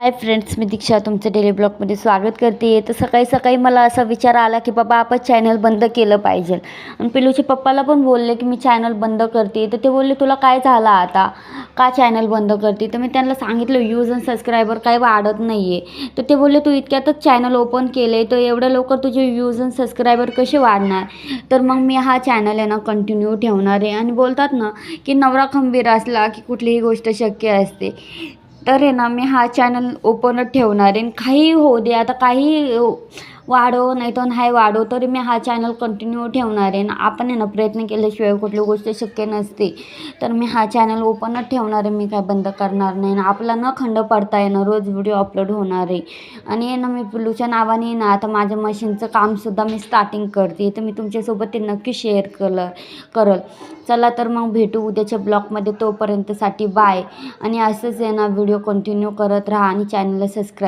Hi friends, मी दीक्षा तुमचं daily ब्लॉगमध्ये स्वागत करते. तर सकाळी सकाळी मला असा विचार आला की बाबा आपण चॅनल बंद केलं पाहिजे. आणि पिलूच्या पप्पाला पण बोलले की मी चॅनल बंद करते. तर ते बोलले तुला काय झालं आता, का चॅनल बंद करते. तर मी त्यांना सांगितलं व्ह्यूज आणि सबस्क्रायबर काही वाढत नाही आहे. तर ते बोलले तू इतक्यातच चॅनल ओपन केले तर एवढ्या लवकर तुझे व्ह्यूज आणि सबस्क्रायबर कसे वाढणार. तर मग मी हा चॅनल आहे ना कंटिन्यू ठेवणार आहे. आणि बोलतात ना की नवरा खंबीर असला की कुठलीही गोष्ट शक्य असते. तर आहे ना मी हा चॅनल ओपनच ठेवणार आहे. काहीही होऊ दे, आता काही वाढो नाही तर नाही वाढो, तरी मी हा चॅनल कंटिन्यू ठेवणार आहे. आपण आहे ना प्रयत्न केल्याशिवाय कुठली गोष्ट शक्य नसते. तर मी हा चॅनल ओपनच ठेवणार आहे. मी काय बंद करणार नाही ना. आपला न खंड पडता आहे ना रोज व्हिडिओ अपलोड होणार आहे. आणि आहे ना मी पिलूच्या नावाने ना आता माझ्या मशीनचं कामसुद्धा मी स्टार्टिंग करते. तर मी तुमच्यासोबत ते नक्की शेअर करल. चला तर मग भेटू उद्याच्या ब्लॉगमध्ये. तोपर्यंतसाठी बाय. आणि असंच आहे ना व्हिडिओ कंटिन्यू करत राहा आणि चॅनलला सबस्क्राईब